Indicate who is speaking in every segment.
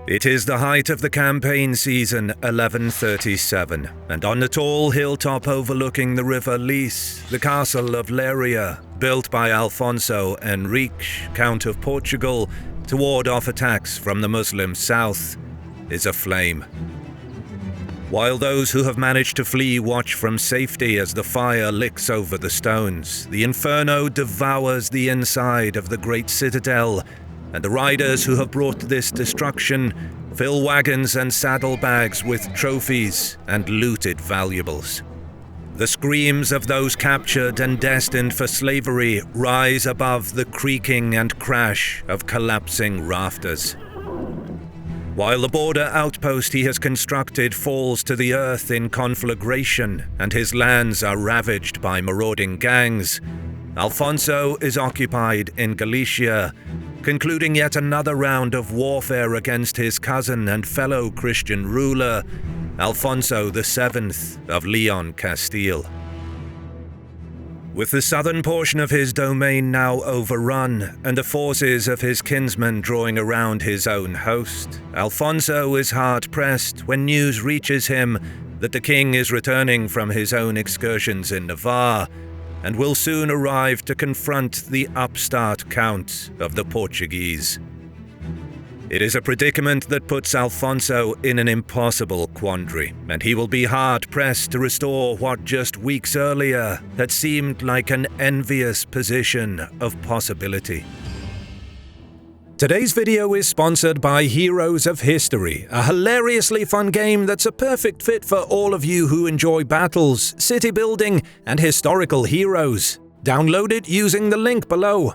Speaker 1: It is the height of the campaign season 1137, and on the tall hilltop overlooking the river Lys, the castle of Leiria, built by Afonso Henriques, Count of Portugal, to ward off attacks from the Muslim south, is aflame. While those who have managed to flee watch from safety as the fire licks over the stones, the inferno devours the inside of the great citadel, and the riders who have brought this destruction fill wagons and saddlebags with trophies and looted valuables. The screams of those captured and destined for slavery rise above the creaking and crash of collapsing rafters. While the border outpost he has constructed falls to the earth in conflagration and his lands are ravaged by marauding gangs, Afonso is occupied in Galicia, concluding yet another round of warfare against his cousin and fellow Christian ruler, Afonso VII of Leon Castile. With the southern portion of his domain now overrun, and the forces of his kinsmen drawing around his own host, Afonso is hard-pressed when news reaches him that the king is returning from his own excursions in Navarre, and will soon arrive to confront the upstart Count of the Portuguese. It is a predicament that puts Afonso in an impossible quandary, and he will be hard-pressed to restore what just weeks earlier had seemed like an envious position of possibility. Today's video is sponsored by Heroes of History, a hilariously fun game that's a perfect fit for all of you who enjoy battles, city building, and historical heroes. Download it using the link below.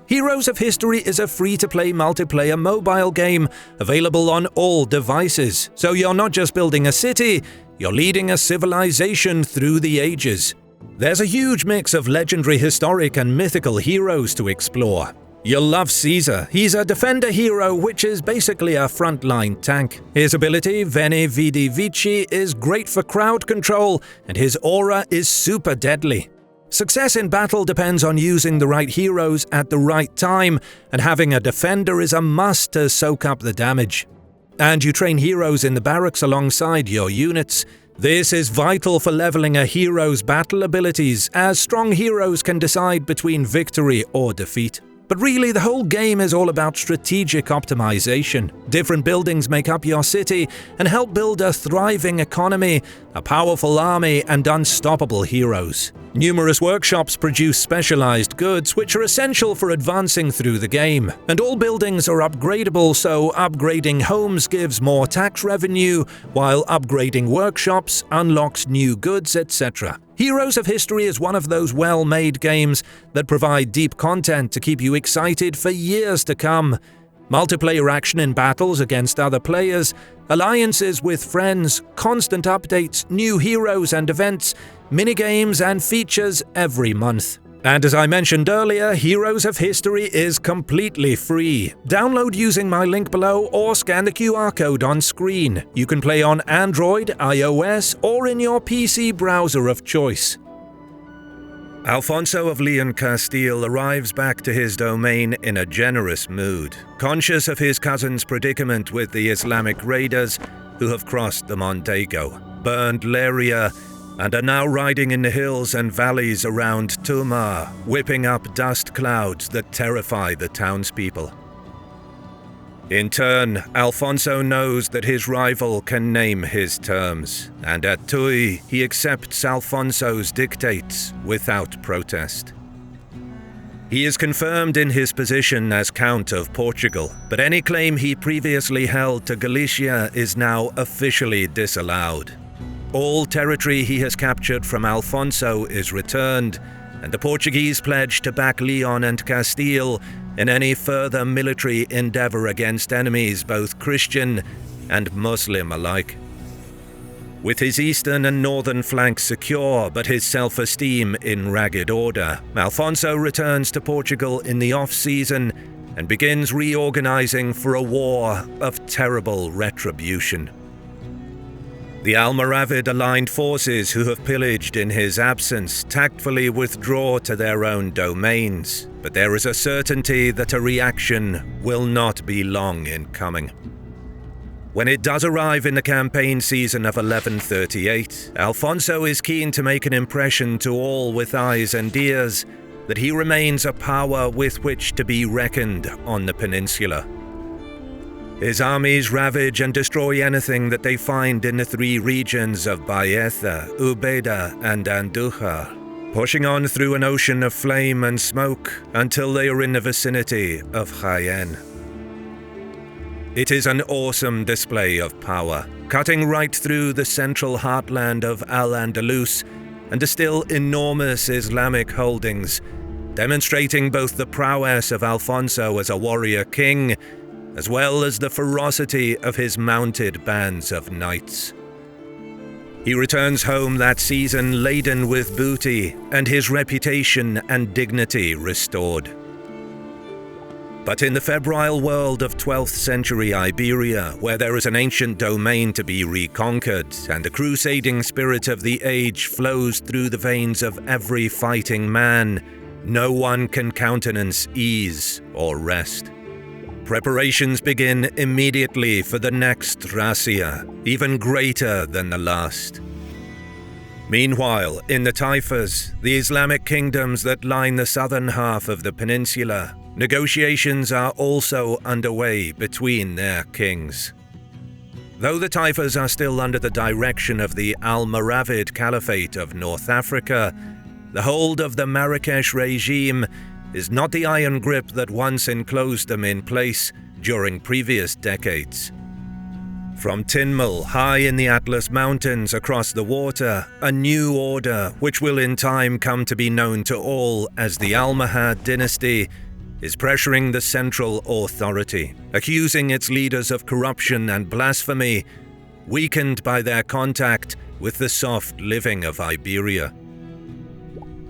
Speaker 1: Heroes of History is a free-to-play multiplayer mobile game available on all devices, so you're not just building a city, you're leading a civilization through the ages. There's a huge mix of legendary, historic, and mythical heroes to explore. You'll love Caesar. He's a defender hero, which is basically a frontline tank. His ability, Veni Vidi Vici, is great for crowd control, and his aura is super deadly. Success in battle depends on using the right heroes at the right time, and having a defender is a must to soak up the damage. And you train heroes in the barracks alongside your units. This is vital for leveling a hero's battle abilities, as strong heroes can decide between victory or defeat. But really, the whole game is all about strategic optimization. Different buildings make up your city and help build a thriving economy, a powerful army, and unstoppable heroes. Numerous workshops produce specialized goods which are essential for advancing through the game. And all buildings are upgradable, so upgrading homes gives more tax revenue, while upgrading workshops unlocks new goods, etc. Heroes of History is one of those well-made games that provide deep content to keep you excited for years to come. Multiplayer action in battles against other players, alliances with friends, constant updates, new heroes and events, minigames and features every month. And as I mentioned earlier, Heroes of History is completely free. Download using my link below or scan the QR code on screen. You can play on Android, iOS, or in your PC browser of choice. Afonso of Leon Castile arrives back to his domain in a generous mood, conscious of his cousin's predicament with the Islamic raiders who have crossed the Mondego, burned Leiria, and are now riding in the hills and valleys around Tumar, whipping up dust clouds that terrify the townspeople. In turn, Afonso knows that his rival can name his terms, and at Tui he accepts Afonso's dictates without protest. He is confirmed in his position as Count of Portugal, but any claim he previously held to Galicia is now officially disallowed. All territory he has captured from Afonso is returned, and the Portuguese pledge to back Leon and Castile in any further military endeavor against enemies both Christian and Muslim alike. With his eastern and northern flanks secure, but his self-esteem in ragged order, Afonso returns to Portugal in the off-season and begins reorganizing for a war of terrible retribution. The Almoravid-aligned forces who have pillaged in his absence tactfully withdraw to their own domains, but there is a certainty that a reaction will not be long in coming. When it does arrive in the campaign season of 1138, Alfonso is keen to make an impression to all with eyes and ears that he remains a power with which to be reckoned on the peninsula. His armies ravage and destroy anything that they find in the three regions of Baeza, Ubeda, and Andújar, pushing on through an ocean of flame and smoke until they are in the vicinity of Jaén. It is an awesome display of power, cutting right through the central heartland of Al-Andalus and the still enormous Islamic holdings, demonstrating both the prowess of Alfonso as a warrior king, as well as the ferocity of his mounted bands of knights. He returns home that season laden with booty and his reputation and dignity restored. But in the febrile world of 12th century Iberia, where there is an ancient domain to be reconquered and the crusading spirit of the age flows through the veins of every fighting man, no one can countenance ease or rest. Preparations begin immediately for the next razzia, even greater than the last. Meanwhile, in the Taifas, the Islamic kingdoms that line the southern half of the peninsula, negotiations are also underway between their kings. Though the Taifas are still under the direction of the Almoravid Caliphate of North Africa, the hold of the Marrakesh regime is not the iron grip that once enclosed them in place during previous decades. From Tinmul, high in the Atlas Mountains across the water, a new order, which will in time come to be known to all as the Almohad dynasty, is pressuring the central authority, accusing its leaders of corruption and blasphemy, weakened by their contact with the soft living of Iberia.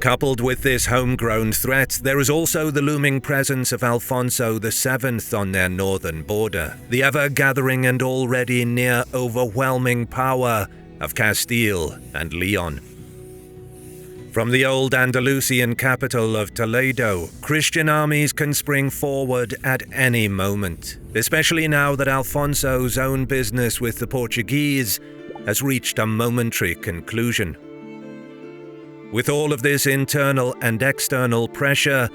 Speaker 1: Coupled with this homegrown threat, there is also the looming presence of Alfonso VII on their northern border, the ever-gathering and already near overwhelming power of Castile and Leon. From the old Andalusian capital of Toledo, Christian armies can spring forward at any moment, especially now that Alfonso's own business with the Portuguese has reached a momentary conclusion. With all of this internal and external pressure,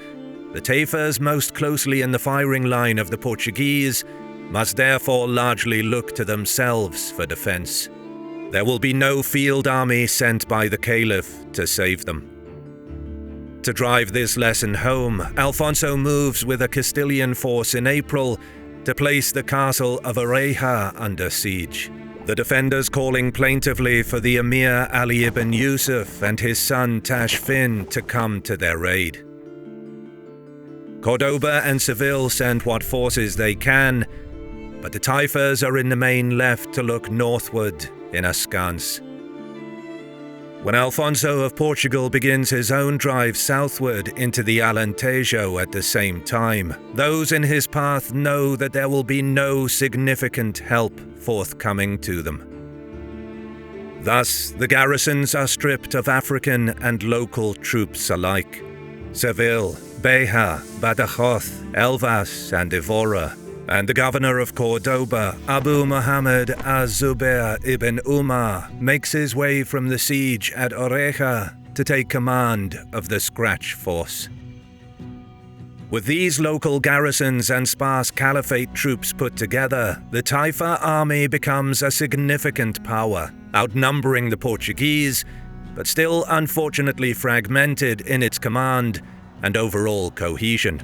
Speaker 1: the Taifas most closely in the firing line of the Portuguese must therefore largely look to themselves for defense. There will be no field army sent by the Caliph to save them. To drive this lesson home, Alfonso moves with a Castilian force in April to place the castle of Ourique under siege, the defenders calling plaintively for the Emir Ali ibn Yusuf and his son Tashfin to come to their aid. Cordoba and Seville send what forces they can, but the Taifas are in the main left to look northward in askance. When Alfonso of Portugal begins his own drive southward into the Alentejo at the same time, those in his path know that there will be no significant help forthcoming to them. Thus, the garrisons are stripped of African and local troops alike. Seville, Beja, Badajoz, Elvas, and Evora, and the governor of Cordoba, Abu Muhammad az-Zubair ibn Umar, makes his way from the siege at Ourique to take command of the Scratch Force. With these local garrisons and sparse caliphate troops put together, the Taifa army becomes a significant power, outnumbering the Portuguese, but still unfortunately fragmented in its command and overall cohesion.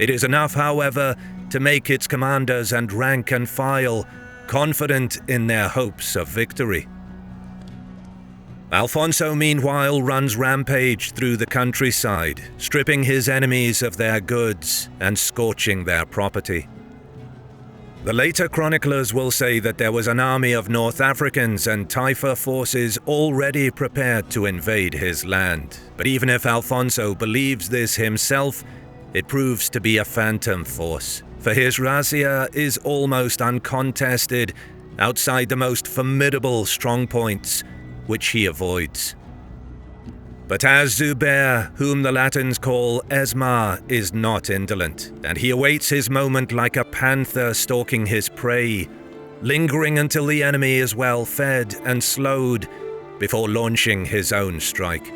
Speaker 1: It is enough, however, to make its commanders and rank and file confident in their hopes of victory. Alfonso, meanwhile, runs rampage through the countryside, stripping his enemies of their goods and scorching their property. The later chroniclers will say that there was an army of North Africans and Taifa forces already prepared to invade his land, but even if Alfonso believes this himself, it proves to be a phantom force, for his razzia is almost uncontested outside the most formidable strongpoints, which he avoids. But az-Zubair, whom the Latins call Esma, is not indolent, and he awaits his moment like a panther stalking his prey, lingering until the enemy is well fed and slowed before launching his own strike.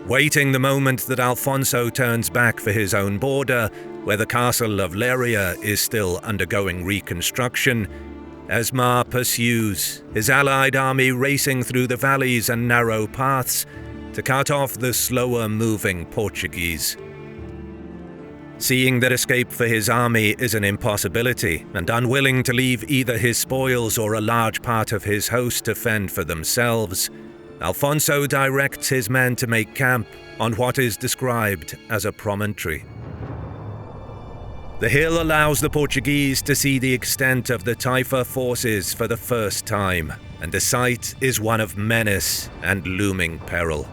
Speaker 1: Waiting the moment that Afonso turns back for his own border, where the castle of Leiria is still undergoing reconstruction, Esmar pursues, his allied army racing through the valleys and narrow paths to cut off the slower-moving Portuguese. Seeing that escape for his army is an impossibility, and unwilling to leave either his spoils or a large part of his host to fend for themselves, Afonso directs his men to make camp on what is described as a promontory. The hill allows the Portuguese to see the extent of the Taifa forces for the first time, and the sight is one of menace and looming peril.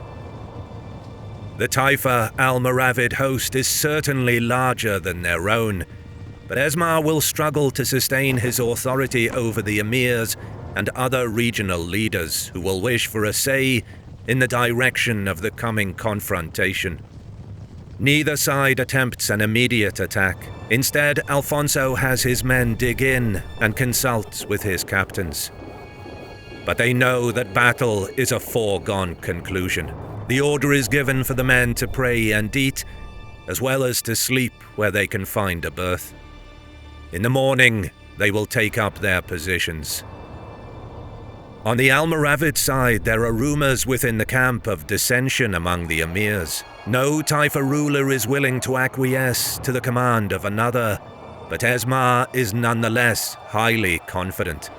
Speaker 1: The Taifa Almoravid host is certainly larger than their own, but Esmar will struggle to sustain his authority over the emirs and other regional leaders who will wish for a say in the direction of the coming confrontation. Neither side attempts an immediate attack. Instead, Afonso has his men dig in and consult with his captains. But they know that battle is a foregone conclusion. The order is given for the men to pray and eat, as well as to sleep where they can find a berth. In the morning, they will take up their positions. On the Almoravid side, there are rumors within the camp of dissension among the emirs. No Taifa ruler is willing to acquiesce to the command of another, but Esmar is nonetheless highly confident.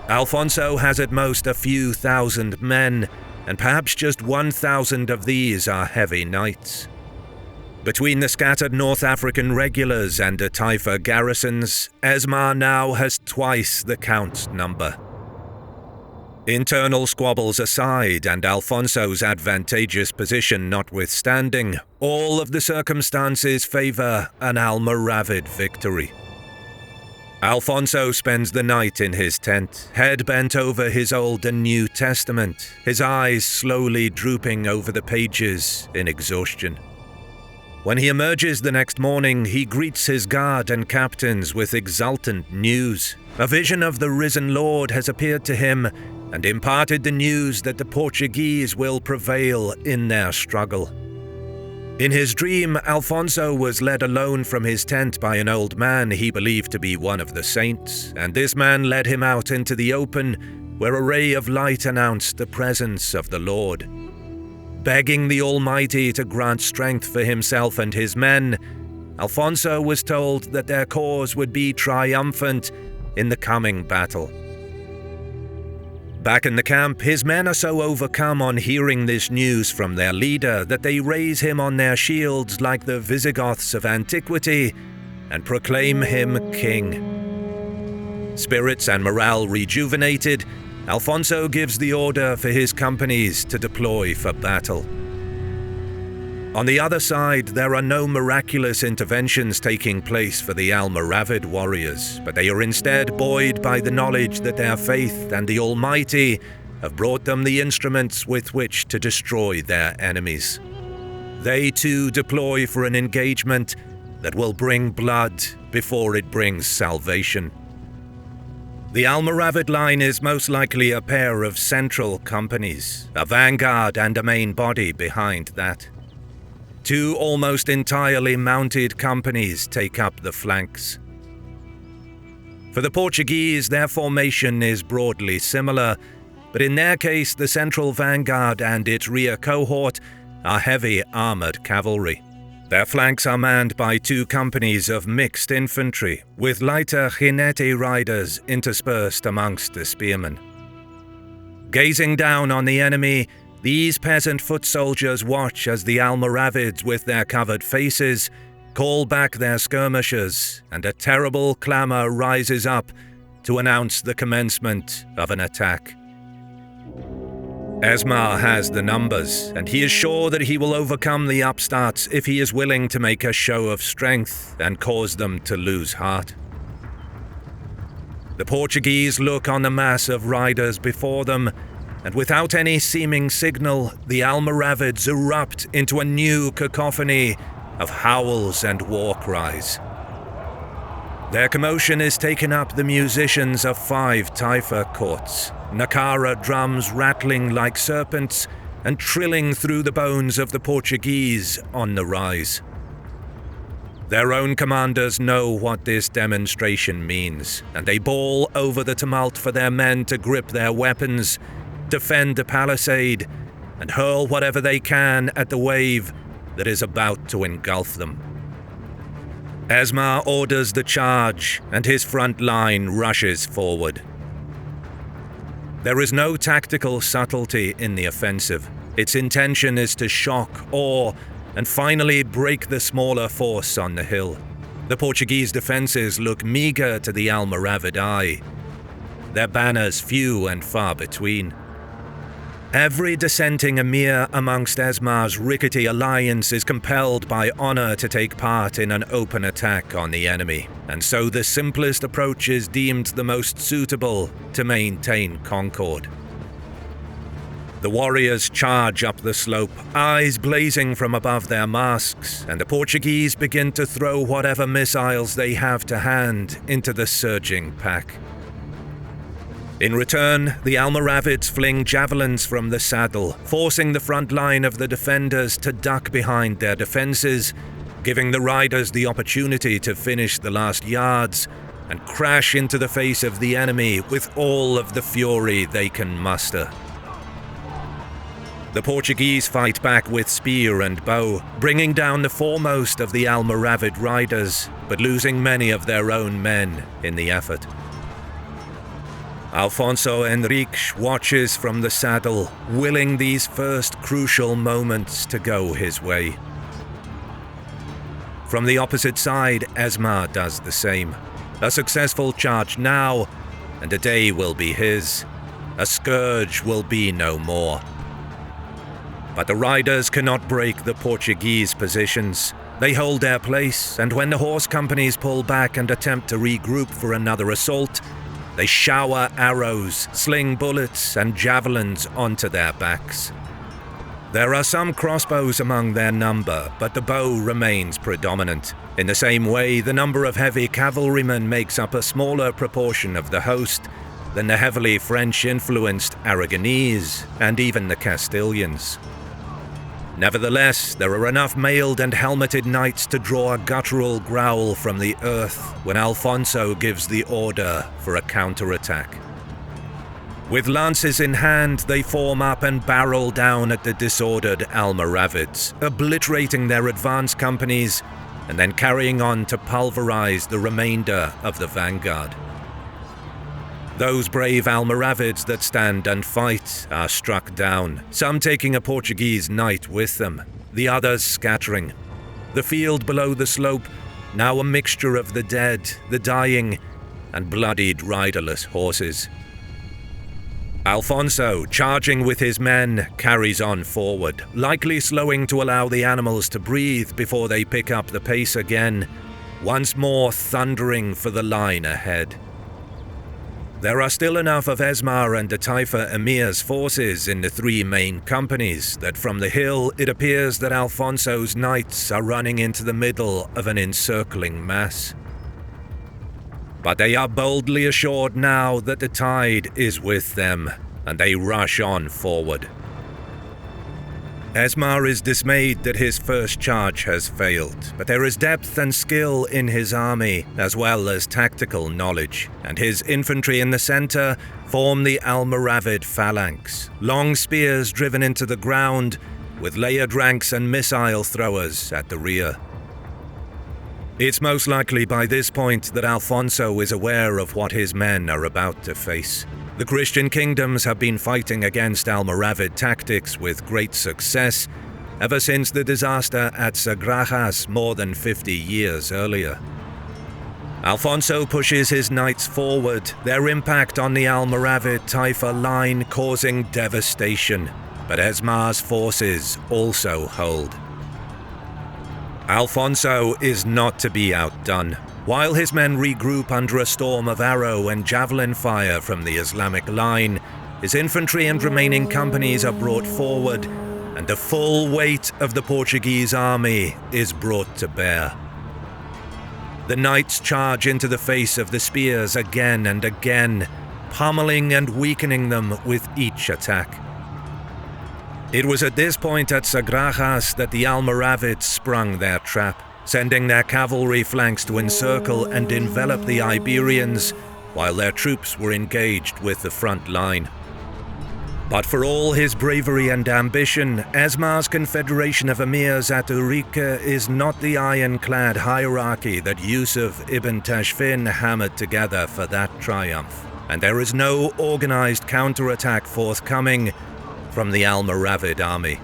Speaker 1: Afonso has at most a few thousand men, and perhaps just 1,000 of these are heavy knights. Between the scattered North African regulars and the Taifa garrisons, Esmar now has twice the count's number. Internal squabbles aside and Afonso's advantageous position notwithstanding, all of the circumstances favour an Almoravid victory. Afonso spends the night in his tent, head bent over his Old and New Testament, his eyes slowly drooping over the pages in exhaustion. When he emerges the next morning, he greets his guard and captains with exultant news. A vision of the risen Lord has appeared to him and imparted the news that the Portuguese will prevail in their struggle. In his dream, Afonso was led alone from his tent by an old man he believed to be one of the saints, and this man led him out into the open, where a ray of light announced the presence of the Lord. Begging the Almighty to grant strength for himself and his men, Afonso was told that their cause would be triumphant in the coming battle. Back in the camp, his men are so overcome on hearing this news from their leader that they raise him on their shields like the Visigoths of antiquity and proclaim him king. Spirits and morale rejuvenated, Afonso gives the order for his companies to deploy for battle. On the other side, there are no miraculous interventions taking place for the Almoravid warriors, but they are instead buoyed by the knowledge that their faith and the Almighty have brought them the instruments with which to destroy their enemies. They too deploy for an engagement that will bring blood before it brings salvation. The Almoravid line is most likely a pair of central companies, a vanguard and a main body behind that. Two almost entirely mounted companies take up the flanks. For the Portuguese, their formation is broadly similar, but in their case, the central vanguard and its rear cohort are heavy armoured cavalry. Their flanks are manned by two companies of mixed infantry, with lighter jinete riders interspersed amongst the spearmen. Gazing down on the enemy, these peasant foot soldiers watch as the Almoravids, with their covered faces, call back their skirmishers, and a terrible clamour rises up to announce the commencement of an attack. Esmar has the numbers, and he is sure that he will overcome the upstarts if he is willing to make a show of strength and cause them to lose heart. The Portuguese look on the mass of riders before them, and without any seeming signal, the Almoravids erupt into a new cacophony of howls and war cries. Their commotion is taken up the musicians of 5 Taifa courts, Nakara drums rattling like serpents and trilling through the bones of the Portuguese on the rise. Their own commanders know what this demonstration means, and they bawl over the tumult for their men to grip their weapons, defend the palisade, and hurl whatever they can at the wave that is about to engulf them. Esmar orders the charge, and his front line rushes forward. There is no tactical subtlety in the offensive. Its intention is to shock, awe, and finally break the smaller force on the hill. The Portuguese defences look meagre to the Almoravid eye, their banners few and far between. Every dissenting emir amongst Esmar's rickety alliance is compelled by honour to take part in an open attack on the enemy, and so the simplest approach is deemed the most suitable to maintain concord. The warriors charge up the slope, eyes blazing from above their masks, and the Portuguese begin to throw whatever missiles they have to hand into the surging pack. In return, the Almoravids fling javelins from the saddle, forcing the front line of the defenders to duck behind their defences, giving the riders the opportunity to finish the last yards and crash into the face of the enemy with all of the fury they can muster. The Portuguese fight back with spear and bow, bringing down the foremost of the Almoravid riders, but losing many of their own men in the effort. Afonso Henriques watches from the saddle, willing these first crucial moments to go his way. From the opposite side, Esmar does the same. A successful charge now, and a day will be his. A scourge will be no more. But the riders cannot break the Portuguese positions. They hold their place, and when the horse companies pull back and attempt to regroup for another assault, they shower arrows, sling bullets, and javelins onto their backs. There are some crossbows among their number, but the bow remains predominant. In the same way, the number of heavy cavalrymen makes up a smaller proportion of the host than the heavily French-influenced Aragonese and even the Castilians. Nevertheless, there are enough mailed and helmeted knights to draw a guttural growl from the earth when Alfonso gives the order for a counterattack. With lances in hand, they form up and barrel down at the disordered Almoravids, obliterating their advance companies and then carrying on to pulverize the remainder of the vanguard. Those brave Almoravids that stand and fight are struck down, some taking a Portuguese knight with them, the others scattering. The field below the slope, now a mixture of the dead, the dying, and bloodied riderless horses. Alfonso, charging with his men, carries on forward, likely slowing to allow the animals to breathe before they pick up the pace again, once more thundering for the line ahead. There are still enough of Esmar and the Taifa Emir's forces in the 3 main companies that from the hill it appears that Alfonso's knights are running into the middle of an encircling mass. But they are boldly assured now that the tide is with them, and they rush on forward. Esmar is dismayed that his first charge has failed, but there is depth and skill in his army, as well as tactical knowledge, and his infantry in the center form the Almoravid phalanx, long spears driven into the ground, with layered ranks and missile throwers at the rear. It's most likely by this point that Alfonso is aware of what his men are about to face. The Christian kingdoms have been fighting against Almoravid tactics with great success ever since the disaster at Sagrajas more than 50 years earlier. Alfonso pushes his knights forward, their impact on the Almoravid Taifa line causing devastation, but Esmar's forces also hold. Alfonso is not to be outdone. While his men regroup under a storm of arrow and javelin fire from the Islamic line, his infantry and remaining companies are brought forward, and the full weight of the Portuguese army is brought to bear. The knights charge into the face of the spears again and again, pummeling and weakening them with each attack. It was at this point at Sagrajas that the Almoravids sprung their trap, sending their cavalry flanks to encircle and envelop the Iberians while their troops were engaged with the front line. But for all his bravery and ambition, Esmar's confederation of emirs at Ourique is not the ironclad hierarchy that Yusuf ibn Tashfin hammered together for that triumph, and there is no organized counterattack forthcoming from the Almoravid army.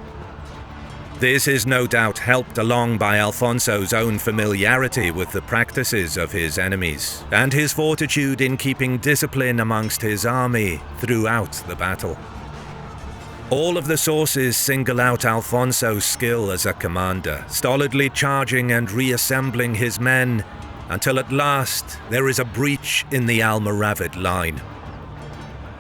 Speaker 1: This is no doubt helped along by Alfonso's own familiarity with the practices of his enemies, and his fortitude in keeping discipline amongst his army throughout the battle. All of the sources single out Alfonso's skill as a commander, stolidly charging and reassembling his men until at last there is a breach in the Almoravid line.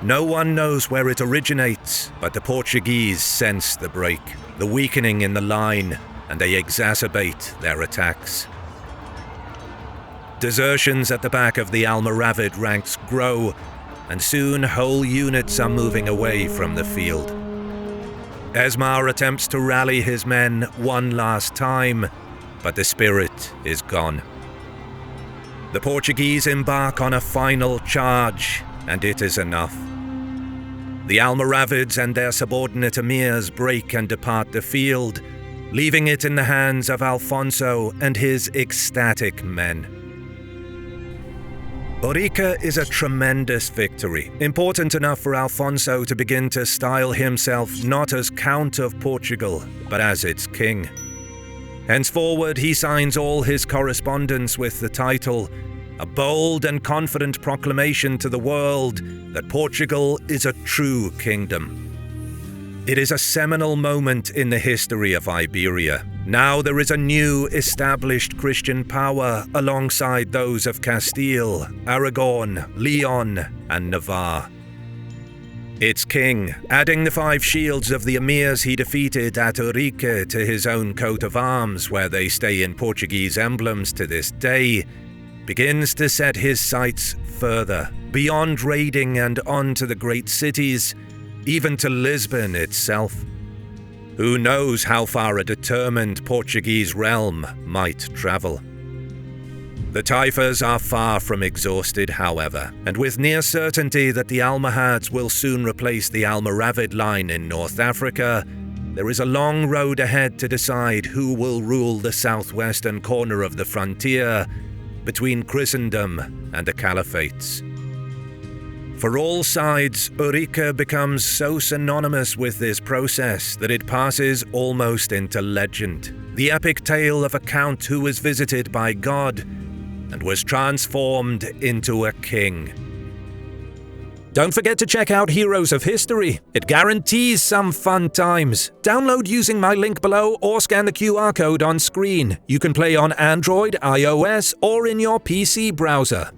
Speaker 1: No one knows where it originates, but the Portuguese sense the break, the weakening in the line, and they exacerbate their attacks. Desertions at the back of the Almoravid ranks grow, and soon whole units are moving away from the field. Esmar attempts to rally his men one last time, but the spirit is gone. The Portuguese embark on a final charge, and it is enough. The Almoravids and their subordinate emirs break and depart the field, leaving it in the hands of Alfonso and his ecstatic men. Ourique is a tremendous victory, important enough for Alfonso to begin to style himself not as Count of Portugal, but as its king. Henceforward, he signs all his correspondence with the title, a bold and confident proclamation to the world that Portugal is a true kingdom. It is a seminal moment in the history of Iberia. Now there is a new established Christian power alongside those of Castile, Aragon, Leon, and Navarre. Its king, adding the 5 shields of the emirs he defeated at Ourique to his own coat of arms, where they stay in Portuguese emblems to this day, begins to set his sights further, beyond raiding and on to the great cities, even to Lisbon itself. Who knows how far a determined Portuguese realm might travel. The Taifas are far from exhausted, however, and with near certainty that the Almohads will soon replace the Almoravid line in North Africa, there is a long road ahead to decide who will rule the southwestern corner of the frontier between Christendom and the Caliphates. For all sides, Ourique becomes so synonymous with this process that it passes almost into legend. The epic tale of a count who was visited by God and was transformed into a king. Don't forget to check out Heroes of History. It guarantees some fun times. Download using my link below or scan the QR code on screen. You can play on Android, iOS, or in your PC browser.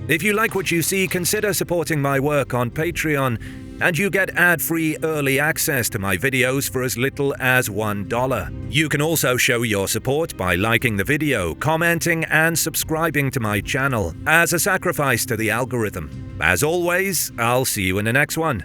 Speaker 1: If you like what you see, consider supporting my work on Patreon, and you get ad-free early access to my videos for as little as $1. You can also show your support by liking the video, commenting, and subscribing to my channel as a sacrifice to the algorithm. As always, I'll see you in the next one.